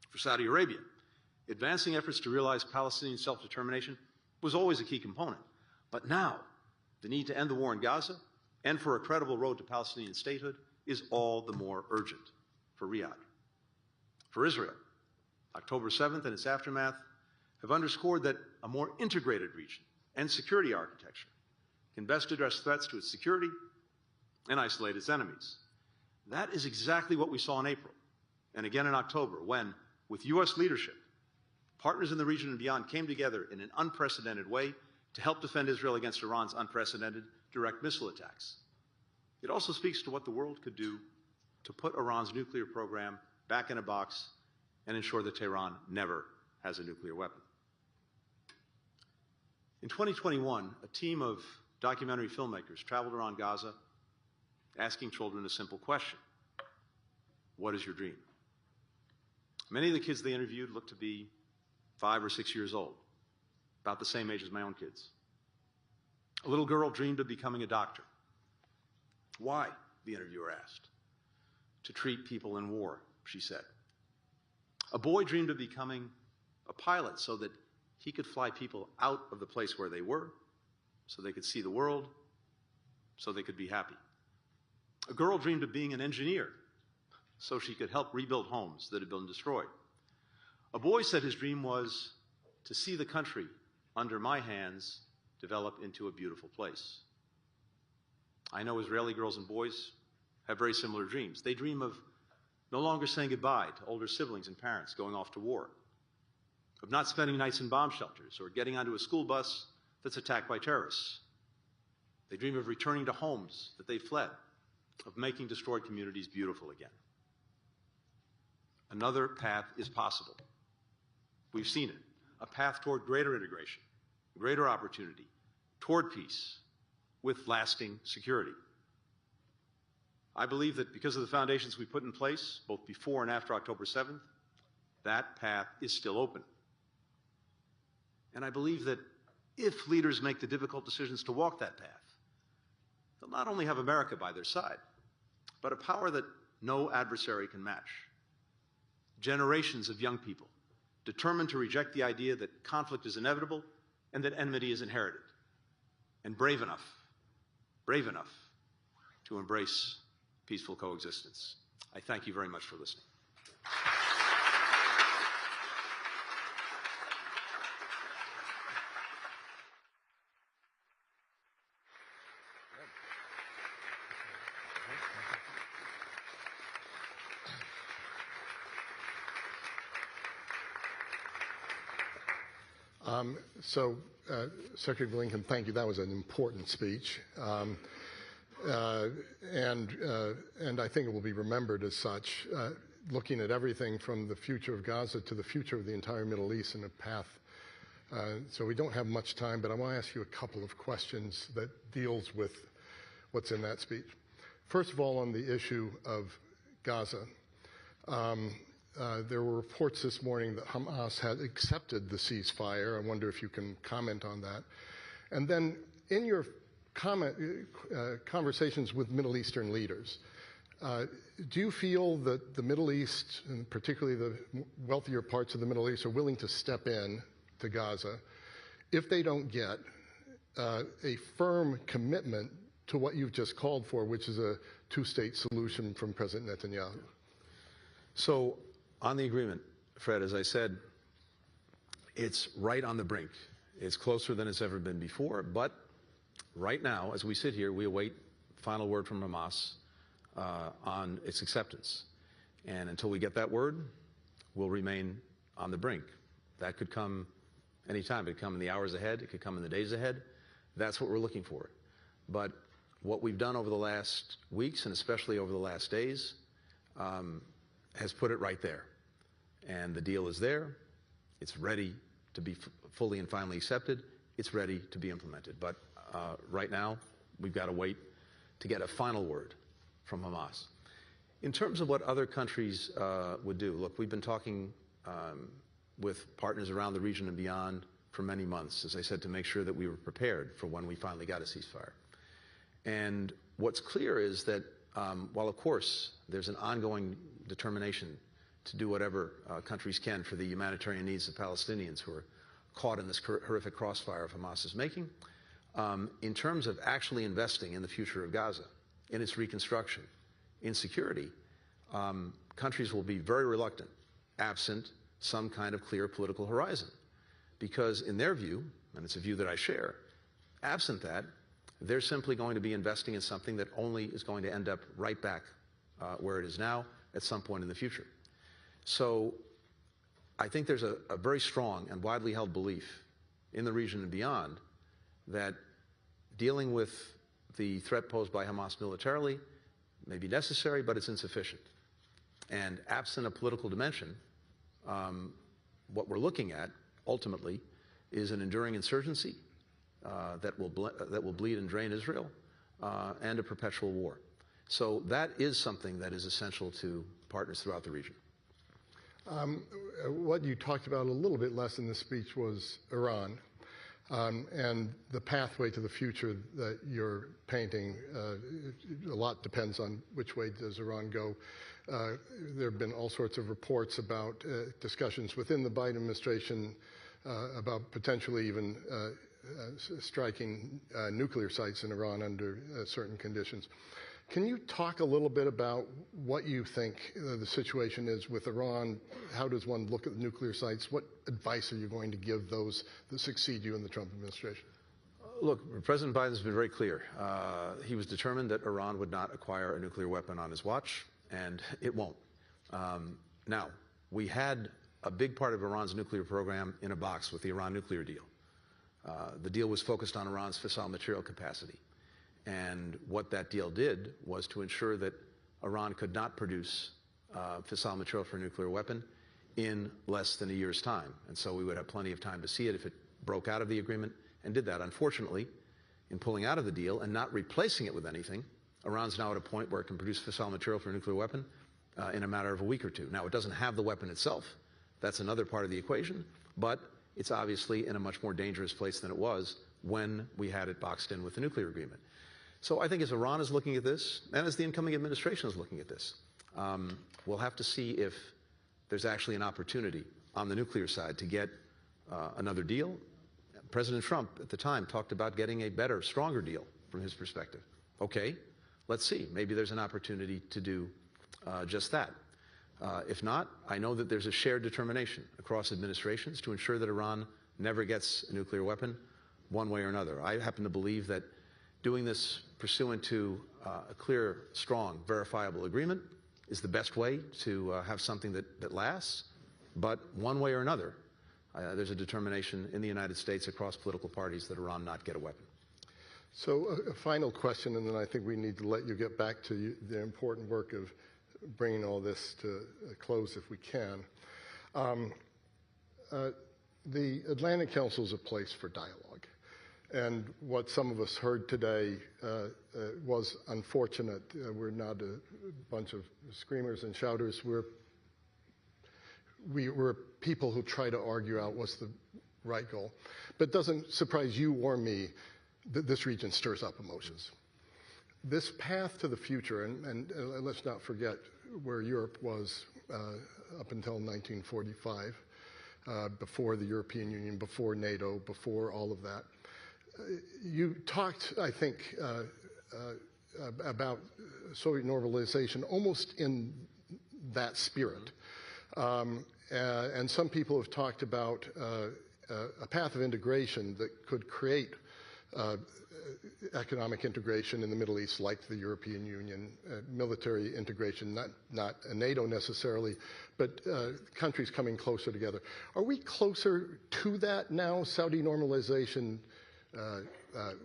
Speaker 3: For Saudi Arabia, advancing efforts to realize Palestinian self-determination was always a key component. But now, the need to end the war in Gaza and for a credible road to Palestinian statehood is all the more urgent for Riyadh. For Israel, October 7th and its aftermath have underscored that a more integrated region and security architecture can best address threats to its security and isolate its enemies. That is exactly what we saw in April and again in October when, with U.S. leadership, partners in the region and beyond came together in an unprecedented way to help defend Israel against Iran's unprecedented direct missile attacks. It also speaks to what the world could do to put Iran's nuclear program back in a box and ensure that Tehran never has a nuclear weapon. In 2021, a team of documentary filmmakers traveled around Gaza asking children a simple question: what is your dream? Many of the kids they interviewed looked to be 5 or 6 years old, about the same age as my own kids. A little girl dreamed of becoming a doctor. Why? The interviewer asked. To treat people in war, she said. A boy dreamed of becoming a pilot so that he could fly people out of the place where they were, so they could see the world, so they could be happy. A girl dreamed of being an engineer so she could help rebuild homes that had been destroyed. A boy said his dream was to see the country under my hands develop into a beautiful place. I know Israeli girls and boys have very similar dreams. They dream of no longer saying goodbye to older siblings and parents going off to war, of not spending nights in bomb shelters or getting onto a school bus that's attacked by terrorists. They dream of returning to homes that they fled, of making destroyed communities beautiful again. Another path is possible. We've seen it, a path toward greater integration, greater opportunity, toward peace, with lasting security. I believe that because of the foundations we put in place, both before and after October 7th, that path is still open. And I believe that if leaders make the difficult decisions to walk that path, they'll not only have America by their side, but a power that no adversary can match. Generations of young people determined to reject the idea that conflict is inevitable and that enmity is inherited, and brave enough to embrace peaceful coexistence. I thank you very much for listening.
Speaker 2: Secretary Blinken, thank you. That was an important speech. And I think it will be remembered as such, looking at everything from the future of Gaza to the future of the entire Middle East and a path. So we don't have much time, but I want to ask you a couple of questions that deals with what's in that speech. First of all, on the issue of Gaza, there were reports this morning that Hamas had accepted the ceasefire. I wonder if you can comment on that. And then in your conversations with Middle Eastern leaders, do you feel that the Middle East, and particularly the wealthier parts of the Middle East, are willing to step in to Gaza if they don't get a firm commitment to what you've just called for, which is a two-state solution from President Netanyahu?
Speaker 3: So on the agreement, Fred, as I said, it's right on the brink. It's closer than it's ever been before, but right now, as we sit here, we await final word from Hamas on its acceptance. And until we get that word, we'll remain on the brink. That could come anytime. It could come in the hours ahead. It could come in the days ahead. That's what we're looking for. But what we've done over the last weeks, and especially over the last days,
Speaker 6: has put it right there. And the deal is there. It's ready to be fully and finally accepted. It's ready to be implemented. But right now, we've got to wait to get a final word from Hamas. In terms of what other countries would do, look, we've been talking with partners around the region and beyond for many months, as I said, to make sure that we were prepared for when we finally got a ceasefire. And what's clear is that while, of course, there's an ongoing determination to do whatever countries can for the humanitarian needs of Palestinians who are caught in this horrific crossfire of Hamas's making, in terms of actually investing in the future of Gaza, in its reconstruction, in security, countries will be very reluctant, absent some kind of clear political horizon. Because in their view, and it's a view that I share, absent that, they're simply going to be investing in something that only is going to end up right back where it is now at some point in the future. So I think there's a very strong and widely held belief in the region and beyond that dealing with the threat posed by Hamas militarily may be necessary, but it's insufficient. And absent a political dimension, what we're looking at ultimately is an enduring insurgency that will bleed and drain Israel and a perpetual war. So that is something that is essential to partners throughout the region.
Speaker 2: What you talked about a little bit less in the speech was Iran and the pathway to the future that you're painting. A lot depends on which way does Iran go. There have been all sorts of reports about discussions within the Biden administration about potentially even striking nuclear sites in Iran under certain conditions. Can you talk a little bit about what you think the situation is with Iran? How does one look at the nuclear sites? What advice are you going to give those that succeed you in the Trump administration?
Speaker 6: Look, President Biden's been very clear. He was determined that Iran would not acquire a nuclear weapon on his watch, and it won't. Now, we had a big part of Iran's nuclear program in a box with the Iran nuclear deal. The deal was focused on Iran's fissile material capacity. And what that deal did was to ensure that Iran could not produce fissile material for a nuclear weapon in less than a year's time. And so we would have plenty of time to see it if it broke out of the agreement and did that. Unfortunately, in pulling out of the deal and not replacing it with anything, Iran's now at a point where it can produce fissile material for a nuclear weapon in a matter of a week or two. Now, it doesn't have the weapon itself. That's another part of the equation. But it's obviously in a much more dangerous place than it was when we had it boxed in with the nuclear agreement. So I think as Iran is looking at this, and as the incoming administration is looking at this, we'll have to see if there's actually an opportunity on the nuclear side to get another deal. President Trump at the time talked about getting a better, stronger deal from his perspective. Okay, let's see. Maybe there's an opportunity to do just that. If not, I know that there's a shared determination across administrations to ensure that Iran never gets a nuclear weapon one way or another. I happen to believe that doing this pursuant to a clear, strong, verifiable agreement is the best way to have something that lasts. But one way or another, there's a determination in the United States across political parties that Iran not get a weapon.
Speaker 2: So a final question, and then I think we need to let you get back to the important work of bringing all this to a close if we can. The Atlantic Council is a place for dialogue. And what some of us heard today was unfortunate. We're not a bunch of screamers and shouters. We're people who try to argue out what's the right goal. But it doesn't surprise you or me that this region stirs up emotions. This path to the future, and let's not forget where Europe was up until 1945, before the European Union, before NATO, before all of that. You talked, I think, about Soviet normalization almost in that spirit. And some people have talked about a path of integration that could create economic integration in the Middle East, like the European Union, military integration, not a NATO necessarily, but countries coming closer together. Are we closer to that now? Saudi normalization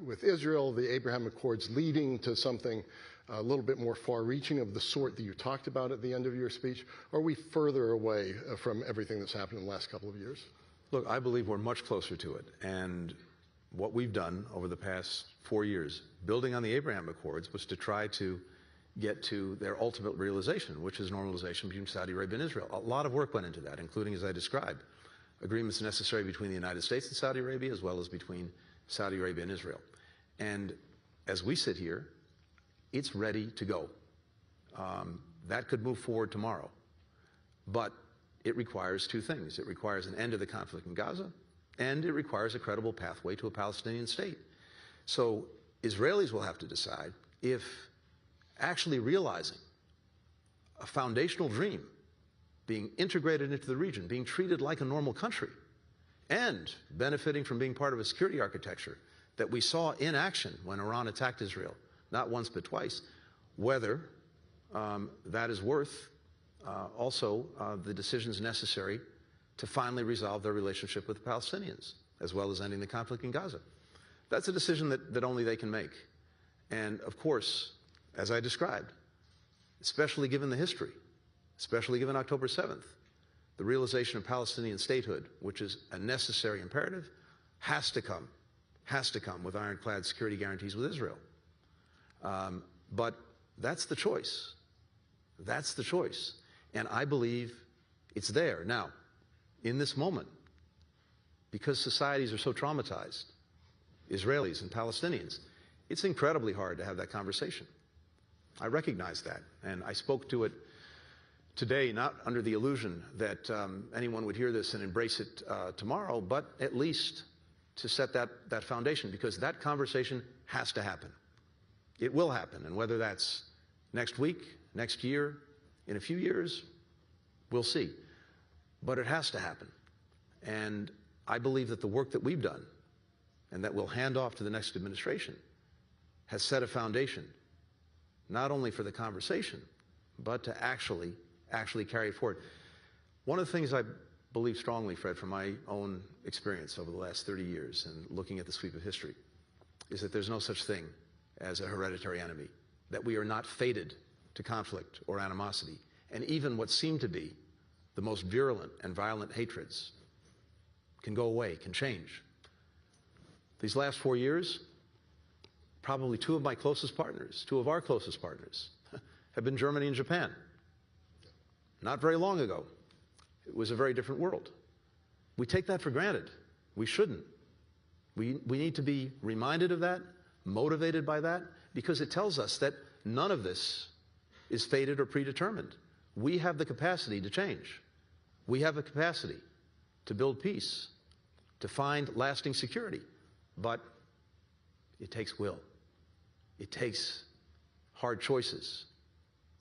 Speaker 2: with Israel, the Abraham Accords leading to something a little bit more far-reaching of the sort that you talked about at the end of your speech? Or are we further away from everything that's happened in the last couple of years?
Speaker 6: Look, I believe we're much closer to it. And what we've done over the past 4 years, building on the Abraham Accords, was to try to get to their ultimate realization, which is normalization between Saudi Arabia and Israel. A lot of work went into that, including, as I described, agreements necessary between the United States and Saudi Arabia, as well as between Saudi Arabia and Israel. And as we sit here, it's ready to go. That could move forward tomorrow. But it requires two things. It requires an end to the conflict in Gaza, and it requires a credible pathway to a Palestinian state. So Israelis will have to decide if actually realizing a foundational dream, being integrated into the region, being treated like a normal country, and benefiting from being part of a security architecture that we saw in action when Iran attacked Israel, not once but twice, whether that is worth also the decisions necessary to finally resolve their relationship with the Palestinians, as well as ending the conflict in Gaza. That's a decision that only they can make. And of course, as I described, especially given the history, especially given October 7th, the realization of Palestinian statehood, which is a necessary imperative, has to come with ironclad security guarantees with Israel. But that's the choice. That's the choice. And I believe it's there. Now, in this moment, because societies are so traumatized, Israelis and Palestinians, it's incredibly hard to have that conversation. I recognize that, and I spoke to it today, not under the illusion that anyone would hear this and embrace it tomorrow, but at least to set that foundation, because that conversation has to happen. It will happen, and whether that's next week, next year, in a few years, we'll see. But it has to happen. And I believe that the work that we've done, and that we'll hand off to the next administration, has set a foundation, not only for the conversation, but to actually carry it forward. One of the things I believe strongly, Fred, from my own experience over the last 30 years and looking at the sweep of history, is that there's no such thing as a hereditary enemy, that we are not fated to conflict or animosity. And even what seem to be the most virulent and violent hatreds can go away, can change. These last 4 years, probably two of our closest partners, have been Germany and Japan. Not very long ago, it was a very different world. We take that for granted. We shouldn't. We need to be reminded of that, motivated by that, because it tells us that none of this is fated or predetermined. We have the capacity to change. We have a capacity to build peace, to find lasting security. But it takes will. It takes hard choices,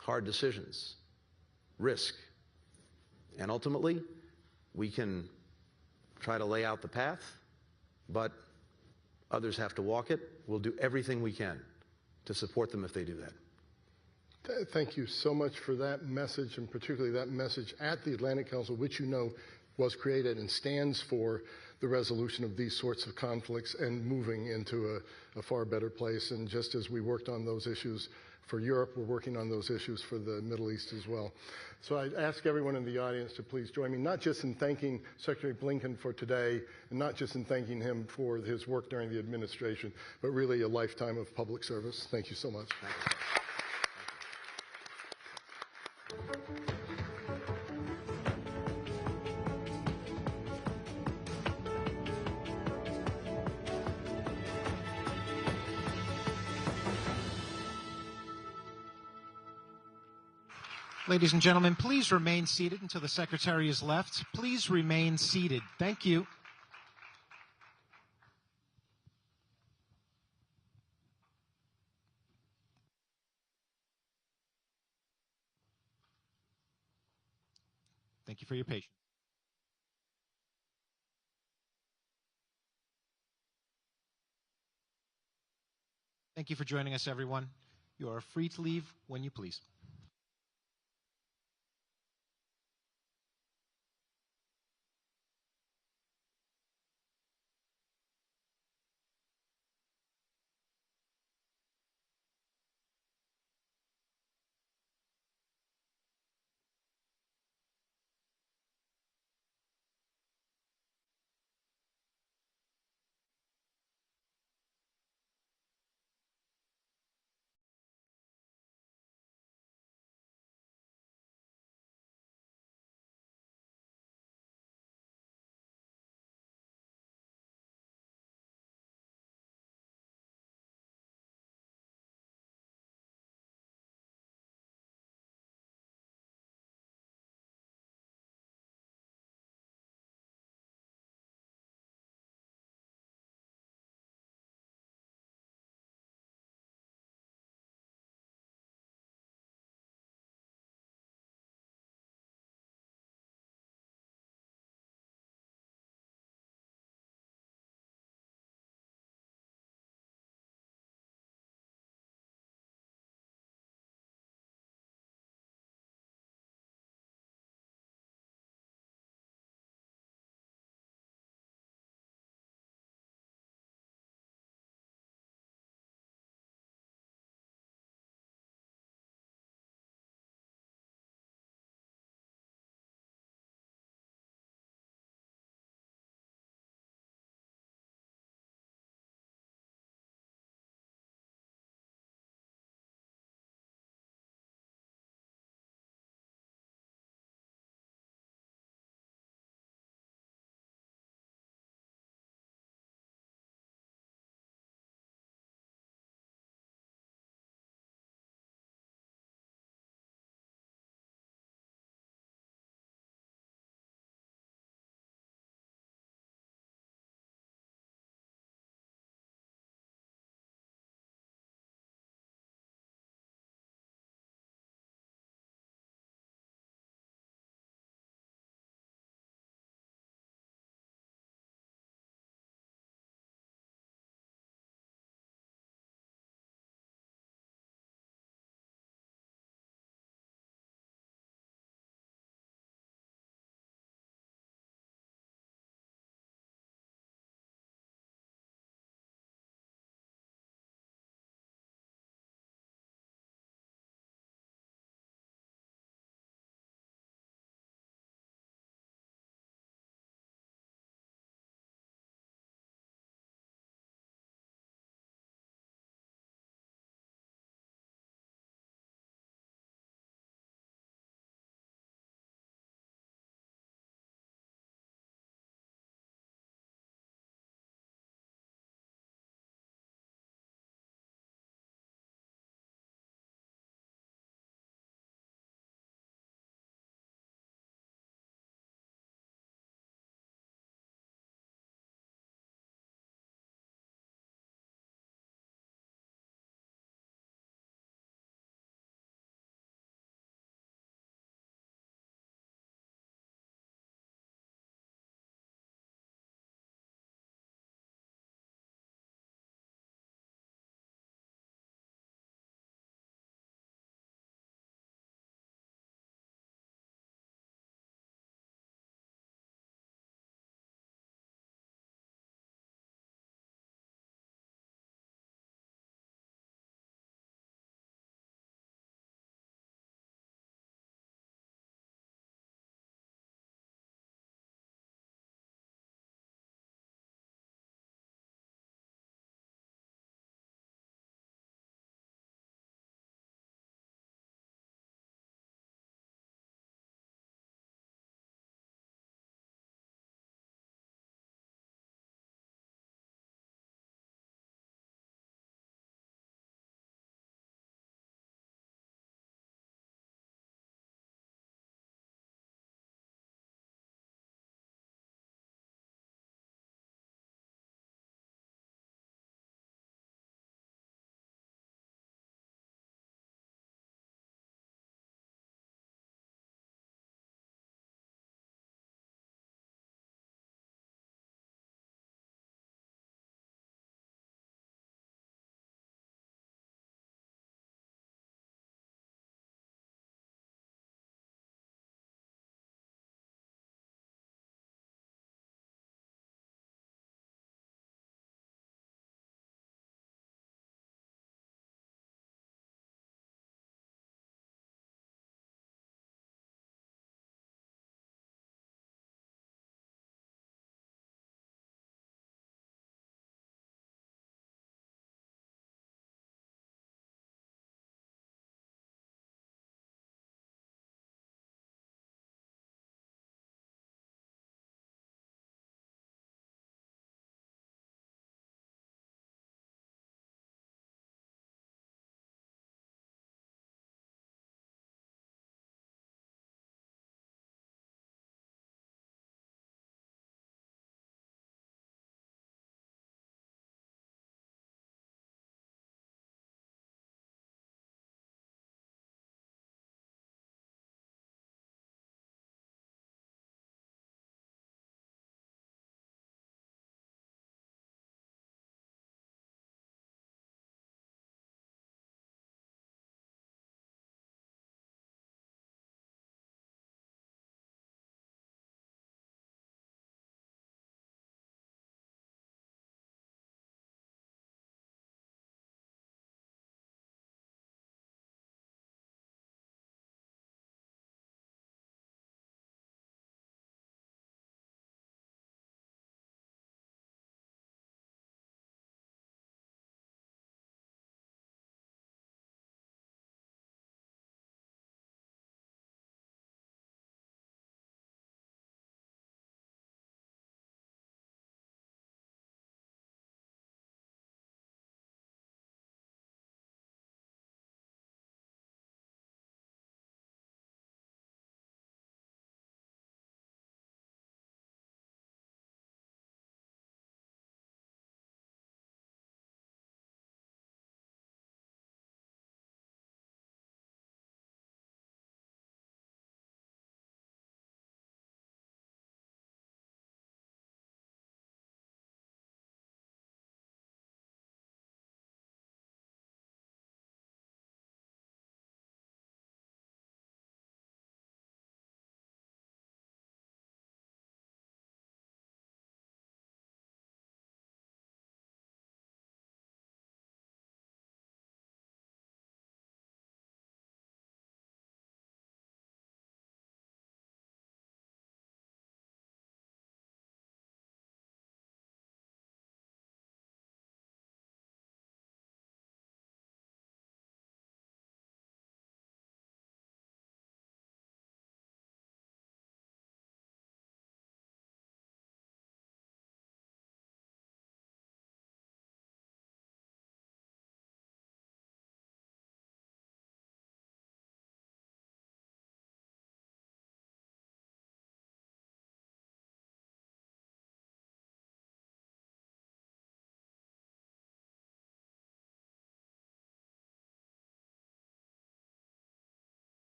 Speaker 6: hard decisions, risk. And ultimately, we can try to lay out the path, but others have to walk it. We'll do everything we can to support them if they do that.
Speaker 2: Thank you so much for that message, and particularly that message at the Atlantic Council, which you know was created and stands for the resolution of these sorts of conflicts and moving into a far better place. And just as we worked on those issues for Europe, we're working on those issues for the Middle East as well. So I ask everyone in the audience to please join me, not just in thanking Secretary Blinken for today, and not just in thanking him for his work during the administration, but really a lifetime of public service. Thank you so much.
Speaker 6: Thank you.
Speaker 1: Ladies and gentlemen, please remain seated until the Secretary is left. Please remain seated. Thank you. Thank you for your patience. Thank you for joining us, everyone. You are free to leave when you please.